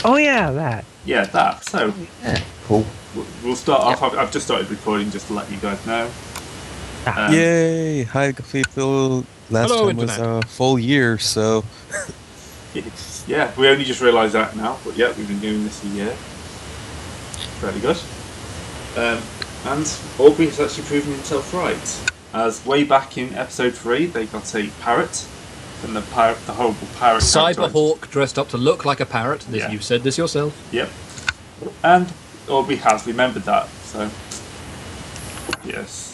Oh yeah, that. Yeah, that. So Yeah, cool. we'll start off. I've just started recording just to let you guys know. Yay! Hi, people. Last Hello, time was Internet. a full year, so Yeah, we only just realised that now, but yeah, we've been doing this a year. Very good. And Aubrey has actually proven himself right, as way back in episode 3, they got a parrot, and the horrible parrot. Cyberhawk dressed up to look like a parrot. Yeah. You said this yourself. Yep. And Aubrey has remembered that, so yes.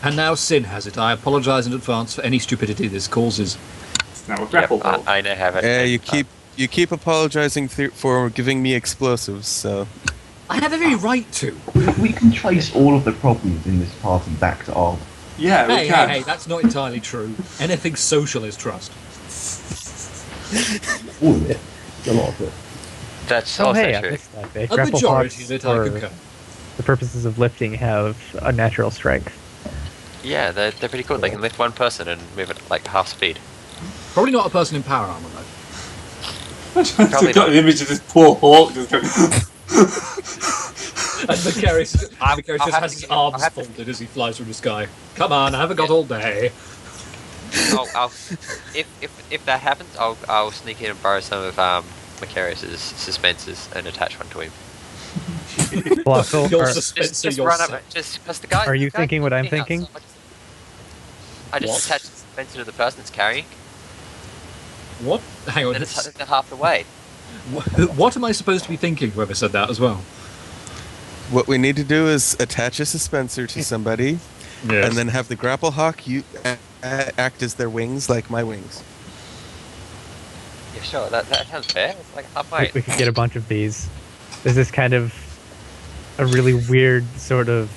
And now Sin has it. I apologise in advance for any stupidity this causes. It's now a grapple hook. I now have it. yeah, you keep apologizing for giving me explosives. So I have every right to. We can trace all of the problems in this party back to Arb. Yeah, we Hey, can. hey, that's not entirely true. Anything social is trust. All of it. A lot of it. That's Oh also hey, I true. missed that bit. A Grapple majority hawks, of it I for concur. the purposes of lifting, have a natural strength. Yeah, they're pretty cool. They can lift one person and move it like half speed. Probably not a person in power armor though. I've Probably got not. an image of this poor hawk just going. And Macarius just I'll has have his to- arms I'll have to- folded as he flies through the sky. Come on, I haven't got all day. If that happens, I'll sneak in and borrow some of Macarius's suspensors and attach one to him. Colossal, Your are, suspense Just your run up, set. just because the guy. Are you the guy thinking what I'm can see thinking? us, I just What? attach the suspensor to the person that's carrying, What? Hang on. then it's half the way. What am I supposed to be thinking? Whoever said that as well. what we need to do is attach a suspensor to somebody, Yes. and then have the grapple hawk act as their wings, like my wings. Yeah, sure. That sounds fair. It's like halfway. we could get a bunch of these. This is kind of a really weird sort of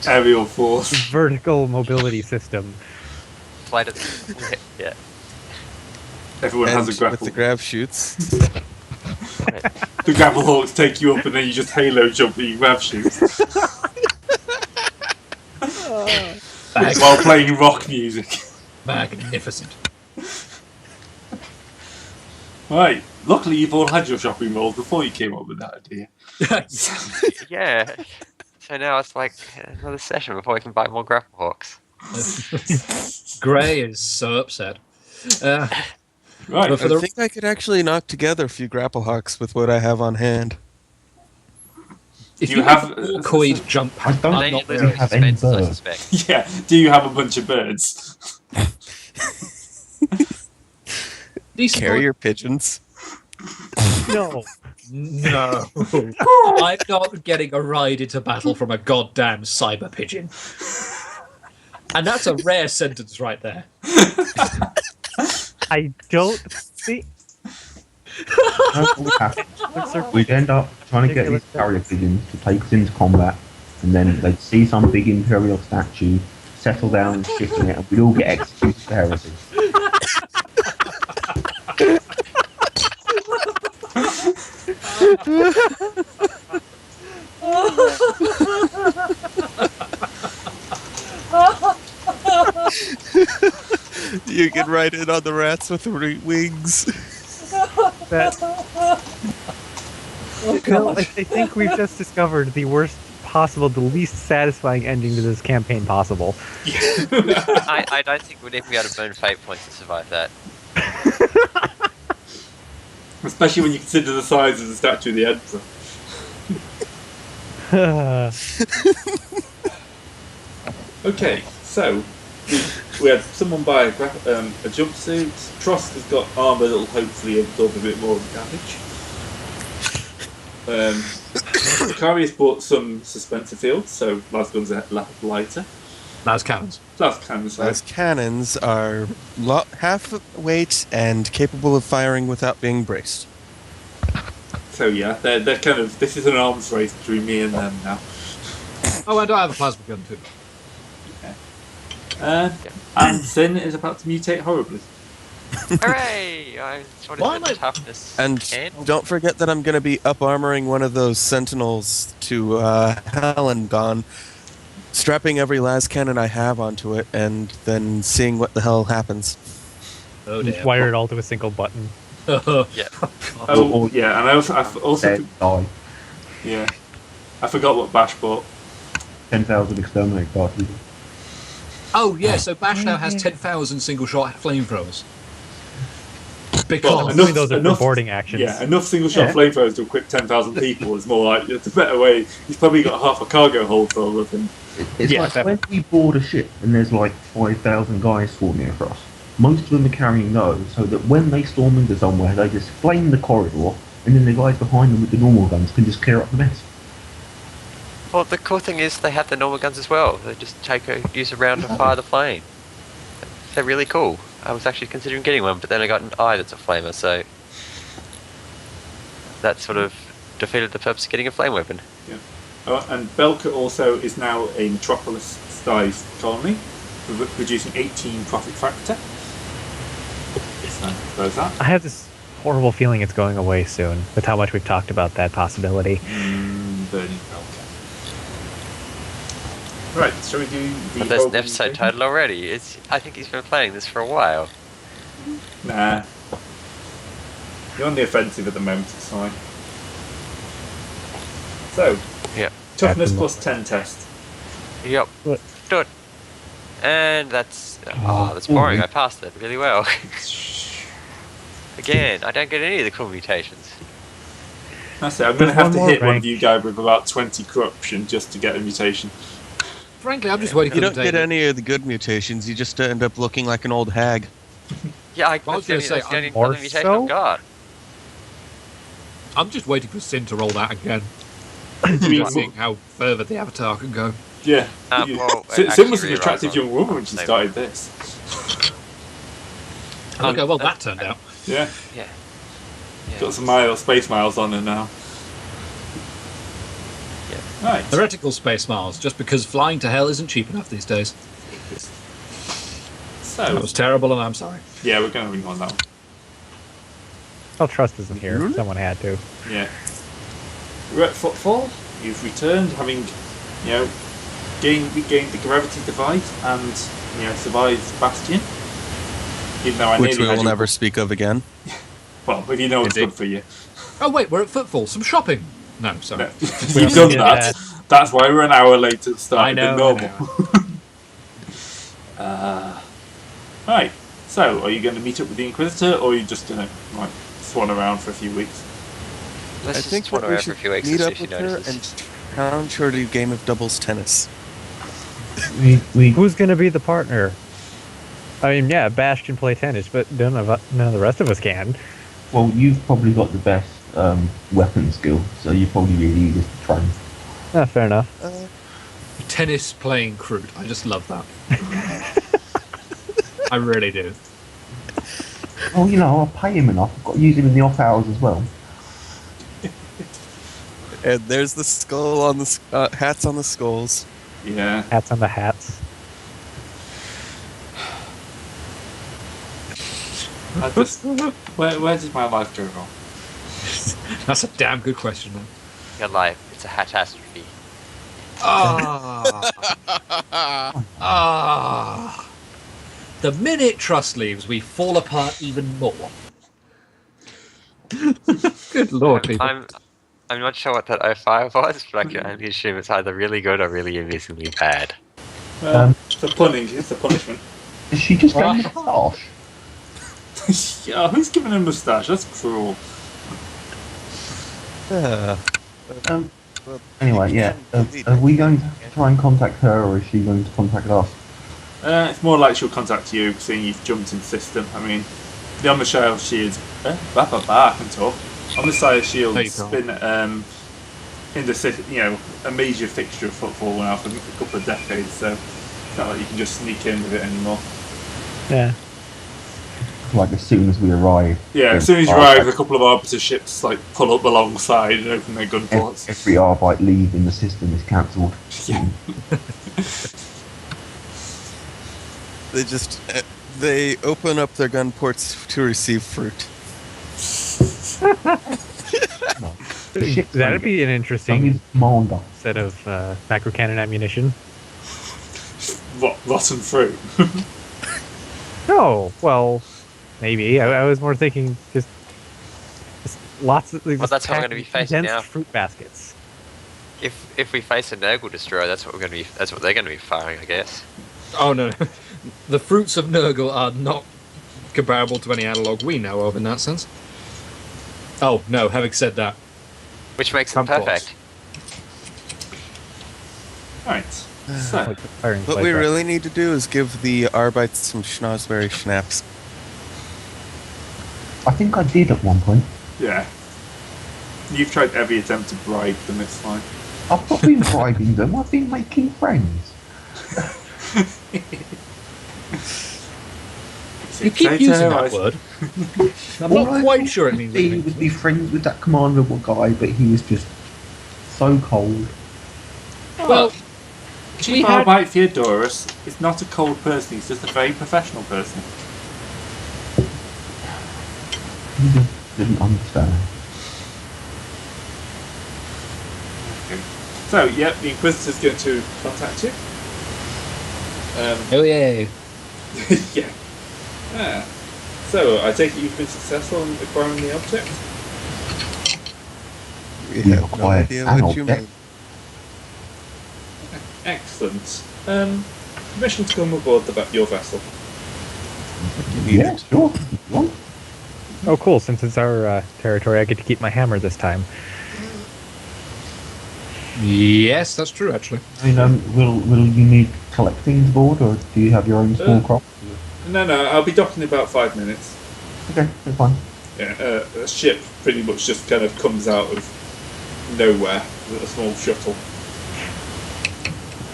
Aerial force. vertical mobility system. Slide it. Yeah. Everyone has a With grapple. the grav shoots. The grapple hawks take you up and then you just halo jump and you grab shoot. While playing rock music. Magnificent. Right. Luckily you've all had your shopping rolls before you came up with that idea. Yeah. So now it's like another session before we can buy more grapple hawks. Gray is so upset. Right. But for I the- think I could actually knock together a few grapple hawks with what I have on hand. If You you have- have Orcoid jump, I don't Then you think lose we your have any suspensors, I birds. suspect. Yeah. Do you have a bunch of birds? decent Carrier pigeons. No. No. I'm not getting a ride into battle from a goddamn cyber pigeon. And that's a rare sentence right there. I don't think. That's what happens. We'd end up trying to get these carrier pigeons to take us into combat, and then they'd see some big imperial statue, settle down and shit in it, and we'd all get executed for heresy. You can ride in on the rats with the wings. That. Bill, I think we've just discovered the worst possible, the least satisfying ending to this campaign possible. I don't think we'd even be able to burn fate points to survive that. Especially when you consider the size of the statue of the Emperor. Okay, so we had someone buy a jumpsuit. Trost has got armour that will hopefully absorb a bit more of the damage. Macarius bought some suspensor fields, so Lasgun's a lighter. That's cannons. As cannons are half weight and capable of firing without being braced. So yeah, they're kind of, this is an arms race between me and them now. Oh, and I have a plasma gun too. And Sin is about to mutate horribly. Hooray! I just wanted Why to am I- toughness. And don't forget that I'm going to be up-armoring one of those sentinels to Helen Gone, strapping every las cannon I have onto it, and then seeing what the hell happens. Oh Just dear. wire it all to a single button. Yeah. Oh, yeah, and I also Die. yeah, I forgot what Bash bought. 10,000 exterminate cartridges. Oh yeah, so Bash now has 10,000 single shot flamethrowers. Well, Because Assuming those are for boarding actions. Yeah, enough single shot Yeah. flamethrowers to equip 10,000 people is more like it's a better way. He's probably got half a cargo hold full of them. It's Yeah, like when we board a ship and there's like 5,000 guys swarming across. Most of them are carrying those, so that when they storm into somewhere, they just flame the corridor, and then the guys behind them with the normal guns can just clear up the mess. Well, the cool thing is they have the normal guns as well. They just use a round to fire the flame. They're really cool. I was actually considering getting one, but then I got an eye that's a flamer, so that sort of defeated the purpose of getting a flame weapon. Yeah. And Belka also is now a metropolis-sized colony, producing 18 profit factor. So there's that. I have this horrible feeling it's going away soon, with how much we've talked about that possibility. Burning Belka. Right, shall we do the But there's an opening episode statement? title already. I think he's been playing this for a while. Nah. You're on the offensive at the moment, it's fine. So, Yep. toughness plus 10 test. Yep. What? Do it. And that's that's boring. I passed it really well. Again, I don't get any of the cool mutations. That's it, I'm going to There's have one to more hit one of rank. you guys with about 20 corruption just to get a mutation. frankly, I'm just waiting for You the don't day get that- any of the good mutations. You just end up looking like an old hag. Yeah, I was gonna say, that's the only more other mutation so? I've got. I'm just waiting for Sin to roll that again. You mean, Seeing how further the avatar can go. yeah. Well, Sim actually was an really attractive right, young woman when she same. started this. And look how well that turned out. Yeah, Yeah. got some space miles on her now. Yeah. Right. Theoretical space miles, just because flying to hell isn't cheap enough these days. That So, was terrible, and I'm sorry. yeah, we're going to ring on that one. Oh, Trust isn't here. Someone had to. Yeah. We're at Footfall. You've returned, having, regained the gravity device and, survived Bastion. Even though I Which nearly we had will you- never speak of again. Well, if you know what's Indeed. good for you. Oh wait, we're at Footfall. Some shopping. No, sorry. No. You've done did that. That's why we're an hour later at starting I than know, normal. Right. So, are you going to meet up with the Inquisitor, or are you just going to swan around for a few weeks? Let's I just think swan that we around for a should few weeks meet and see up if she with her notices. and challenge her to a game of doubles tennis. We Who's going to be the partner? I mean, yeah, Bash can play tennis, but none of the rest of us can. well, you've probably got the best weapon skill, so you're probably really eager to train. Ah, fair enough. Tennis playing crude. I just love that. I really do. Oh, I'll pay him enough. I've got to use him in the off hours as well. And there's the skull on the hats on the skulls. Yeah. Hats on the hats. I just, where did my life go wrong? That's a damn good question, man. Your life, it's a catastrophe. The minute Trust leaves, we fall apart even more. Good lord, people. I'm not sure what that 05 was, but I can only assume it's either really good or really amazingly bad. Well, it's a punishment. Is she just getting a moustache? Yeah, who's giving him a moustache? That's cruel. Anyway, yeah. Are we going to try and contact her, or is she going to contact us? It's more like she'll contact you, seeing you've jumped in the system. I mean, the on the side shields. I can talk. On the side of shields, There you it's go. been in the city, a major fixture of Footfall now for a couple of decades. So it's not like you can just sneak in with it anymore. Yeah. Like as soon as we arrive. Yeah, as soon as you arrive, a couple of arbiter ships pull up alongside and open their gun ports. Every Arbite leave in the system is cancelled. Yeah. They open up their gun ports to receive fruit. The ship's That'd be an Don't interesting use commander. set of macro cannon ammunition. Rotten fruit. No, well, maybe. I was more thinking just Lots of Well, that's what we're gonna be facing condensed now. fruit baskets. If we face a Nurgle destroyer, that's what they're gonna be firing, I guess. Oh no, the fruits of Nurgle are not comparable to any analog we know of in that sense. Oh no, having said that, Which makes it Come close. perfect. Right. So, Like the firing What flag we rocket. really need to do is give the Arbites some schnozberry schnapps. I think I did at one point. yeah. You've tried every attempt to bribe them, it's fine. I've not been bribing them, I've been making friends. you keep using that word. I'm All not I quite sure it means He anything. would be friends with that commandable guy, but he was just so cold. Well, we Chief had Arbite Theodorus is not a cold person, he's just a very professional person. He just didn't understand. Okay. So, yep, the Inquisitor's going to contact you. oh yeah. Yeah. Ah. So, I take it you've been successful in acquiring the object? We Yeah, have no quiet. idea Hang what on, you yeah. mean. Excellent. Permission to come aboard your vessel. Yeah, sure. If you want. Oh, cool. Since it's our territory, I get to keep my hammer this time. Yes, that's true actually. I mean, will you need collecting aboard, or do you have your own small crop? No, I'll be docking in about 5 minutes. Okay, that's fine. Yeah, a ship pretty much just kind of comes out of nowhere with a small shuttle.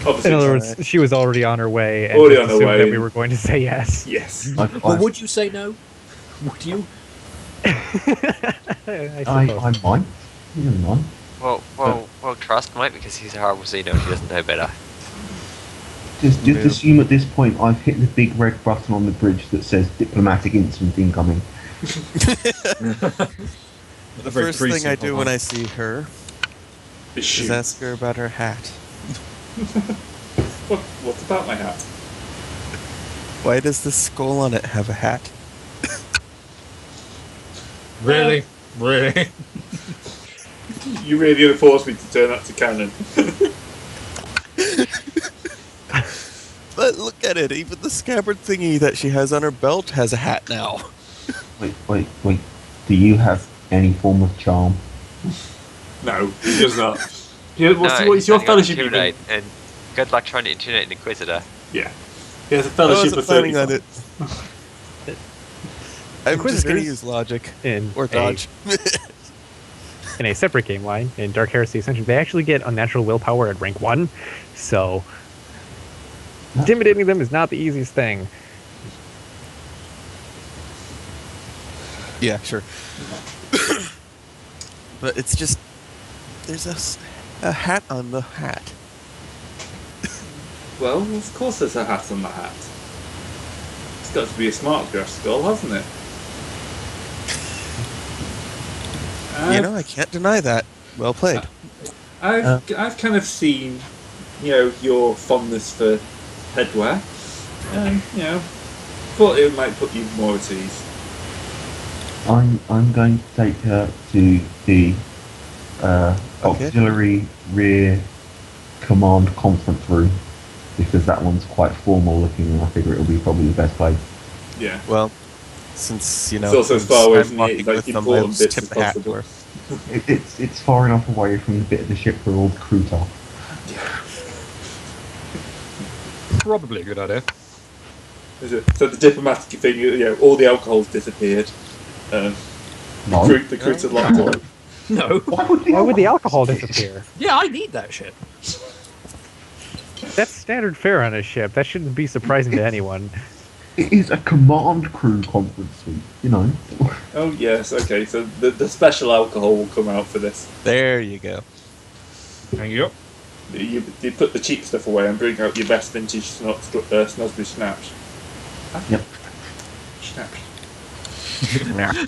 Obviously, In other words, she was already on her way, and Already just on her assumed way. that we were going to say yes. yes. Well, would you say no? Would you? I I suppose. might. You don't mind. Well, trust might because he's a horrible Xeno. He doesn't know better. Just Yeah. assume at this point I've hit the big red button on the bridge that says diplomatic incident incoming. The very first thing I simple do one. when I see her is Shoot. ask her about her hat. What about my hat? Why does the skull on it have a hat? Really? Really? You really gonna force me to turn that to canon? But look at it, even the scabbard thingy that she has on her belt has a hat now. Wait. Do you have any form of charm? No, he does not. Yeah, what's No, your he's only got fellowship even? intimidate, and good luck trying to intimidate an Inquisitor. Yeah. He has a I fellowship wasn't of planning 30. on it. I'm just gonna Inquisitors use logic. In Or dodge. in a separate game line, in Dark Heresy Ascension, they actually get unnatural willpower at rank 1, so intimidating them is not the easiest thing. Yeah, sure. But it's just... There's a hat on the hat. Well, of course there's a hat on the hat. It's got to be a smart grass skull, hasn't it? You know, I can't deny that. Well played. I've kind of seen, your fondness for headwear, and thought it might put you more at ease. I'm going to take her to the auxiliary rear command conference room because that one's quite formal looking, and I figure it'll be probably the best place. Yeah. Well, since, It's also as far away I'm from the walking with them, I important will bits tip as the hat to possible. her. It's far enough away from the bit of the ship where all the crew are. Probably a good idea. Is it? So the diplomatic thing, all the alcohol's disappeared. No. The crews are locked up. No. Why would the alcohol disappear? Yeah, I need that shit. That's standard fare on a ship. That shouldn't be surprising to anyone. It is a command crew conference suite, Oh yes, okay. So the special alcohol will come out for this. There you go. Thank you. You put the cheap stuff away and bring out your best vintage Snosby Snaps. Yep. Snaps.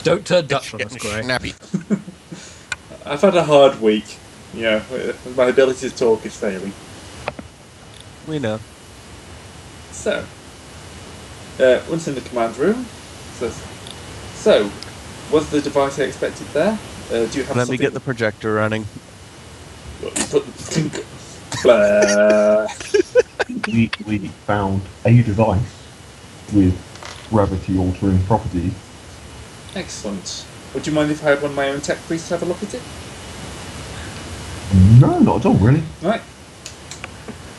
Don't turn Dutch on us, Gray. Snappy. I've had a hard week. My ability to talk is failing. We know. So, once in the command room, so was the device I expected there? Do you have Let me get the something- projector running. Put the Blah. We found a device with gravity altering properties. Excellent. Would you mind if I had one of my own tech priests have a look at it? No, not at all, really. Right.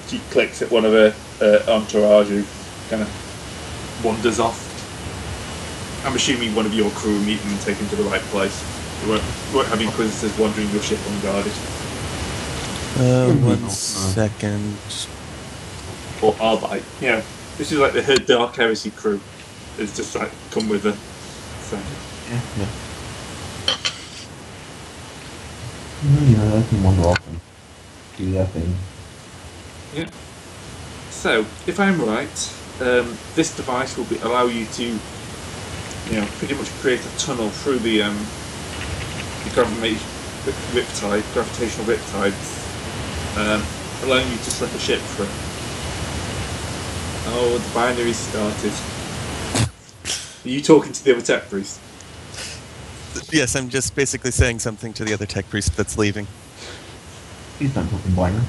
She clicks at one of her entourage who kind of wanders off. I'm assuming one of your crew will meet them and take them to the right place. You won't have inquisitors wandering your ship unguarded. 1 second. Or are they? You know, this is like the Dark Heresy crew. It's just like, come with her. So, Yeah. They can wander off and do their thing. yeah. So, if I'm right, this device will allow you to, pretty much create a tunnel through the gravitational riptides, allowing you to slip a ship through. Oh, the binary started. Are you talking to the other tech priest? Yes, I'm just basically saying something to the other tech priest that's leaving. Please don't talk in binary.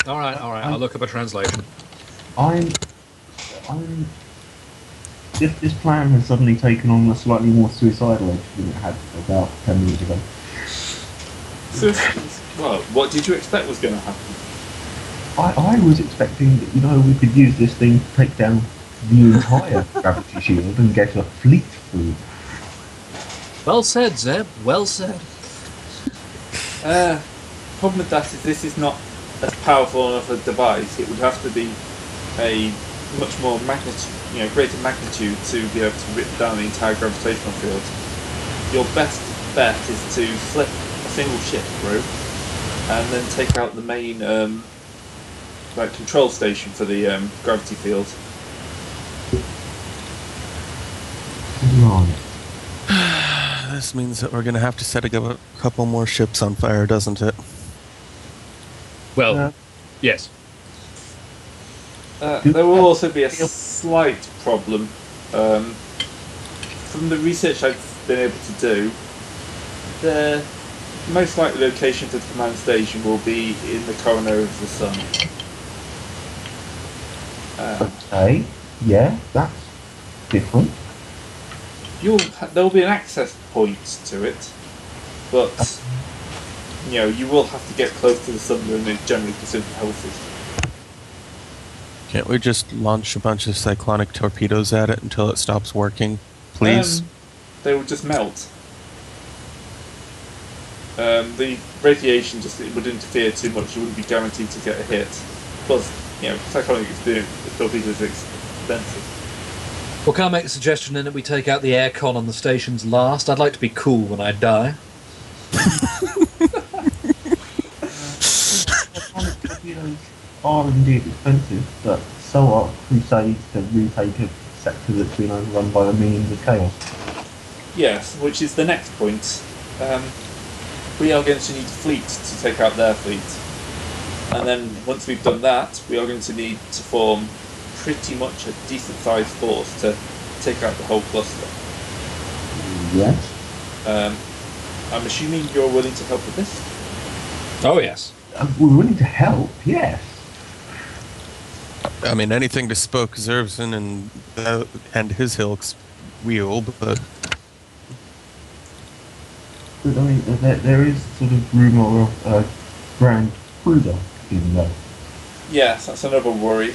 All right. I'll look up a translation. This plan has suddenly taken on a slightly more suicidal edge than it had about 10 minutes ago. So, well, what did you expect was going to happen? I was expecting that, we could use this thing to take down the entire gravity shield and get a fleet through. Well said, Zeb. Well said. Problem with that is this is not as powerful enough a device. It would have to be a much more greater magnitude to be able to rip down the entire gravitational field. Your best bet is to slip a single ship through and then take out the main control station for the gravity field. Right. This means that we're going to have to set a couple more ships on fire, doesn't it? Well, yes. There will also be a slight problem. From the research I've been able to do, the most likely location for the command station will be in the corner of the sun. Okay, yeah, that's different. There will be an access point to it, but you will have to get close to the sun than it's generally considered healthy. Can't we just launch a bunch of cyclonic torpedoes at it until it stops working, please? They will just melt. The radiation it would interfere too much. You wouldn't be guaranteed to get a hit. Plus, cyclonic torpedoes are expensive. Well, can I make a suggestion then that we take out the aircon on the stations last? I'd like to be cool when I die. Torpedoes are indeed expensive, but so are crusades to retake a sector that's been overrun by the means of chaos. Yes, which is the next point. We are going to need a fleet to take out their fleet. And then once we've done that, we are going to need to form pretty much a decent sized force to take out the whole cluster. Yes. I'm assuming you're willing to help with this? Oh, yes. We're willing to help, yes. I mean, anything to spoke Zervson and his Hilks wheel, but... But I mean, there is sort of rumour of a Grand Cruiser in there. Yes, that's another worry.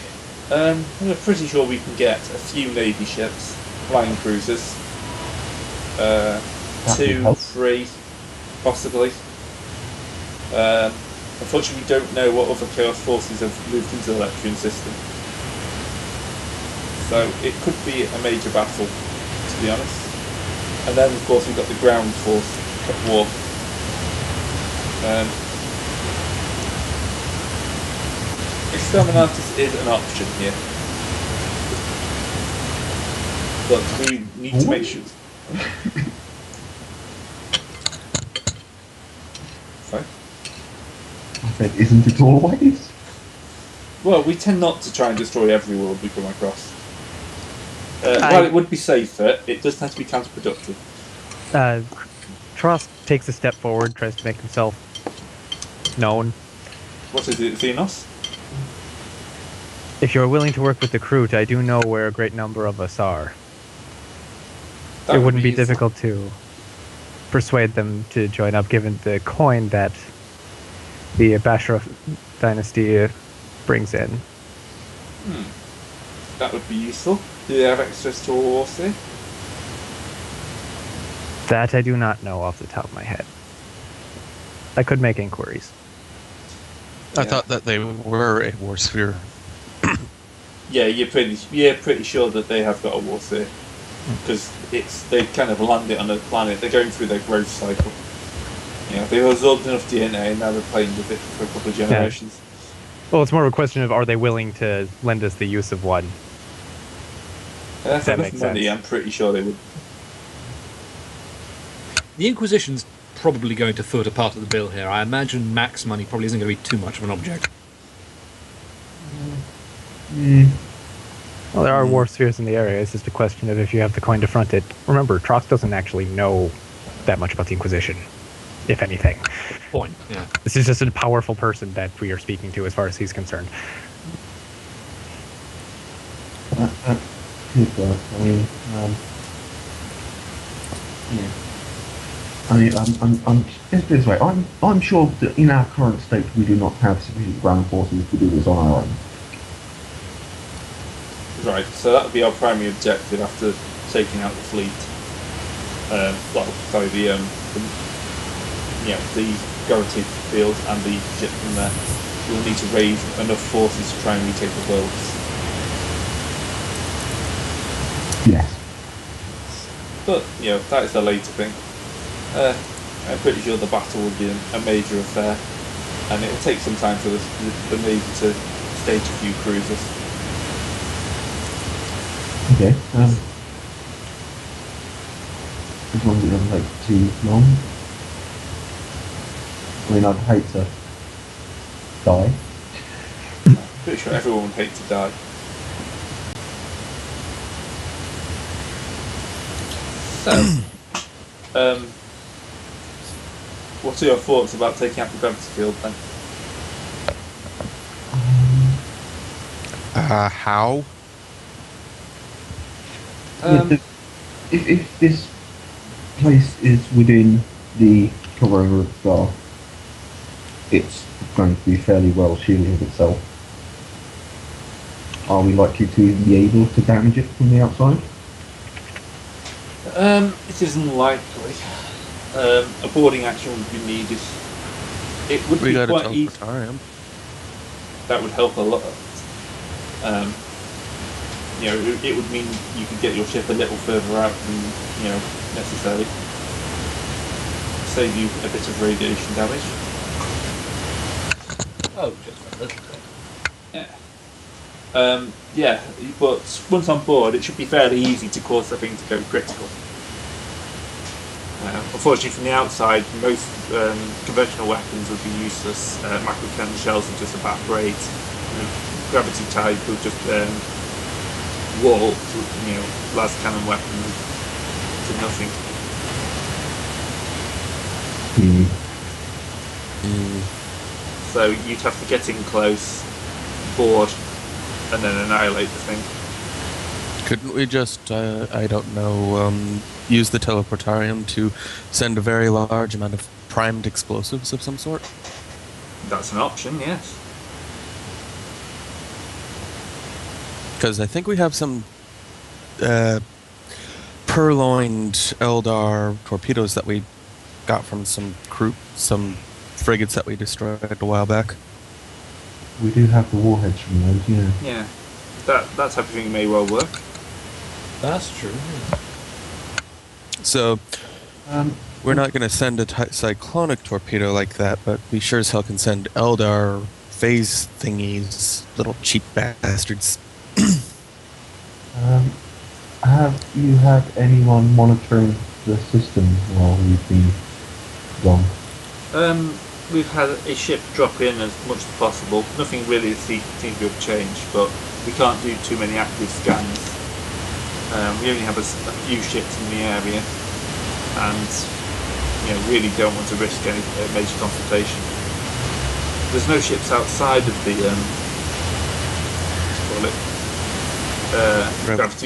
We're pretty sure we can get a few Navy ships, flying cruisers. 2, 3, possibly. Unfortunately, we don't know what other Chaos forces have moved into the Lectrian system. So it could be a major battle, to be honest. And then, of course, we've got the ground force at war. Exterminatus is an option here. But we need to make sure... Sorry? I said, isn't it always? Well, we tend not to try and destroy every world we come across. While it would be safer, it does tend to be counterproductive. Trost takes a step forward, tries to make himself known. What is it, Xenos? If you're willing to work with the Kroot, I do know where a great number of us are. That It would wouldn't be useful. difficult to persuade them to join up, given the coin that the Basharov dynasty brings in. That would be useful. Do they have access to a war sea? That I do not know off the top of my head. I could make inquiries. I Yeah. thought that they were a war sphere. Yeah, you're pretty sure that they have got a war sea. Because they kind of land it on a planet. They're going through their growth cycle. You know, they've absorbed enough DNA and now they're playing with it for a couple of generations. Well, it's more of a question of, are they willing to lend us the use of one? And that's That enough makes money, sense. I'm pretty sure they would. The Inquisition's probably going to foot a part of the bill here. I imagine max money probably isn't going to be too much of an object. Well, there are war spheres in the area. It's just a question of if you have the coin to front it. Remember, Trox doesn't actually know that much about the Inquisition, if anything. Point. Yeah. This is just a powerful person that we are speaking to as far as he's concerned. Could work. I mean, yeah. I mean, I'm just this way. I'm sure that in our current state we do not have sufficient ground forces to do this on our own. Right, so that would be our primary objective after taking out the fleet. The gravity field and the ship from there. We'll need to raise enough forces to try and retake the worlds. Yes. But, that is a later thing. I'm pretty sure the battle will be a major affair, and it will take some time for the Navy to stage a few cruisers. Okay. As long as it doesn't take too long. I mean, I'd hate to die. Pretty sure everyone would hate to die. So, what are your thoughts about taking out the gravity field then? How? If this place is within the covering of the star, it's going to be fairly well shielding of itself. Are we likely to be able to damage it from the outside? It is unlikely. A boarding action would be needed. It would We be got a quite easy. teleportarium. That would help a lot. It would mean you could get your ship a little further out than necessary. Save you a bit of radiation damage. Oh, just a little bit. Yeah. But once on board, it should be fairly easy to cause the thing to go critical. Unfortunately, from the outside, most conventional weapons would be useless. Macro-cannon shells would just evaporate. Gravity type would just wall, las cannon weapons to nothing. So you'd have to get in close, board, and then annihilate the thing. Couldn't we just, I don't know, use the teleportarium to send a very large amount of primed explosives of some sort? That's an option, yes. Because I think we have some purloined Eldar torpedoes that we got from some frigates that we destroyed a while back. We do have the warheads from those, yeah. Yeah. That type of thing may well work. That's true. So, we're not going to send a cyclonic torpedo like that, but we sure as hell can send Eldar phase thingies, little cheap bastards. Have you had anyone monitoring the system while we've been gone? We've had a ship drop in as much as possible. Nothing really seems to have changed, but we can't do too many active scans. We only have a few ships in the area. and really don't want to risk any major confrontation. There's no ships outside of the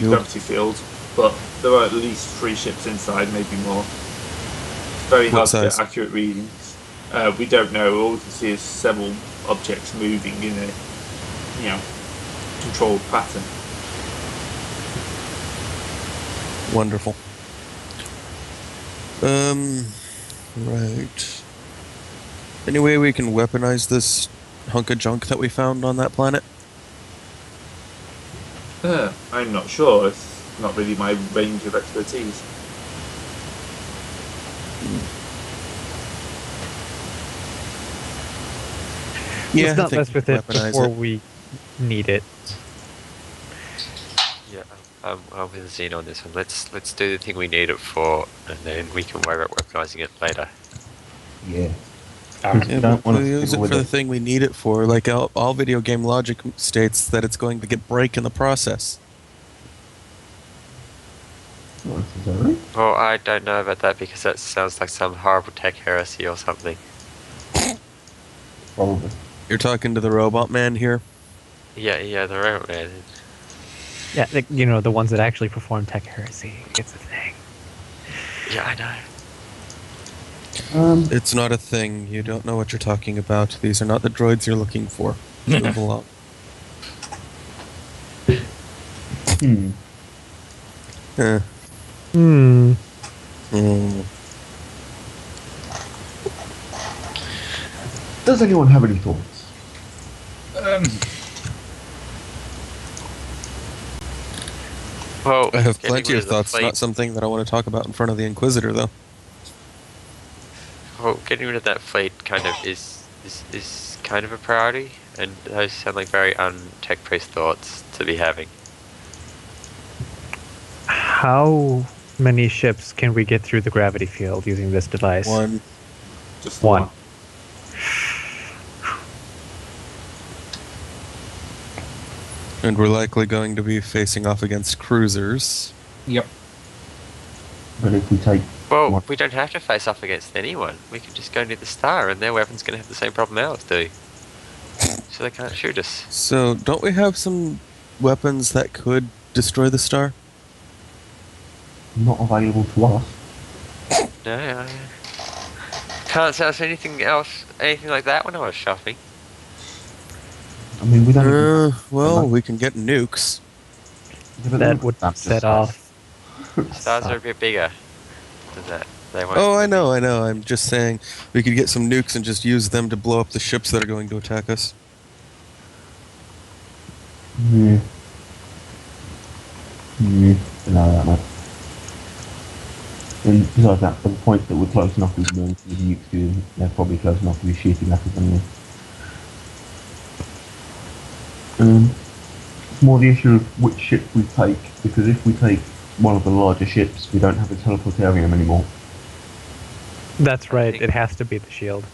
gravity field, but there are at least 3 ships inside, maybe more. It's very hard to get accurate readings. We don't know. All we can see is several objects moving in a controlled pattern. Wonderful. Right. Any way we can weaponize this hunk of junk that we found on that planet? I'm not sure. It's not really my range of expertise. Yeah, Let's not mess with it before we need it. Yeah, I'm with Zine on this one. Let's do the thing we need it for, and then we can worry about weaponizing it later. Yeah. Yeah, we'll use it for the thing we need it for. Like all video game logic states that it's going to get break in the process. Not necessarily. Well, I don't know about that because that sounds like some horrible tech heresy or something. Probably. You're talking to the robot man here? Yeah, the robot man. Yeah, the ones that actually perform tech heresy. It's a thing. Yeah, I know. It's not a thing. You don't know what you're talking about. These are not the droids you're looking for. Move along. Does anyone have any thoughts? Well, I have plenty of thoughts. Not something that I want to talk about in front of the Inquisitor, though. Well, getting rid of that fleet kind of is kind of a priority, and those sound like very un-tech-based thoughts to be having. How many ships can we get through the gravity field using this device? One. Just One. And we're likely going to be facing off against cruisers. Yep. But if we take... Well, we don't have to face off against anyone. We can just go near the star, and their weapon's going to have the same problem ours do. So they can't shoot us. So, don't we have some weapons that could destroy the star? Not available to us. No, I can't say anything like that when I was shopping. I mean, we don't... well, we can get nukes. That would set off. Stars are a bit bigger than that. They won't. Oh, I know. I'm just saying we could get some nukes and just use them to blow up the ships that are going to attack us. No, that much. And besides that, for the point that we're close enough with the nukes to, they're probably close enough to be shooting at us anyway. It's more the issue of which ship we take, because if we take one of the larger ships, we don't have a teleportarium anymore. That's right. It has to be the shield.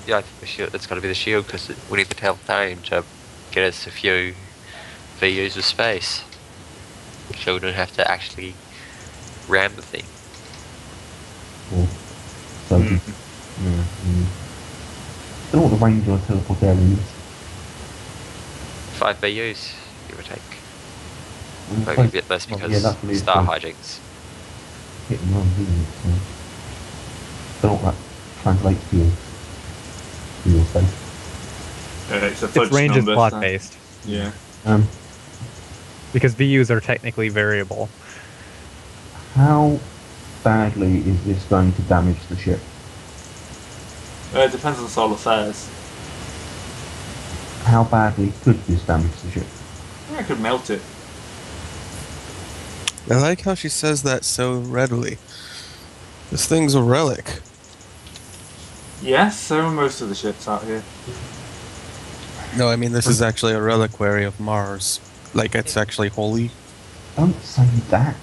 Yeah, I think the shield. It's got to be the shield because we need the teleportarium to get us a few VUs of space, so we don't have to actually ram the thing. Or, so, I don't know what the range on a teleportarium is. 5 VUs, give or take. Well, Maybe a bit less because star hijinks. Hit and run, isn't it? So, don't know what that translates to your space. It's a fudge Its range is number, plot so- based Yeah. because VUs are technically variable. How badly is this going to damage the ship? It depends on solar flares. How badly could this damage the ship? I could melt it. I like how she says that so readily. This thing's a relic. Yes, so are most of the ships out here. No, I mean this is actually a reliquary of Mars. Like it's actually holy. Don't say that.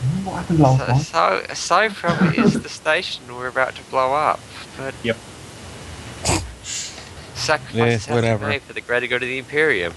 Remember what happened last night? So aside from it is the station we're about to blow up, but Yep. sacrifices have to whatever. be made for the greater good of the Imperium.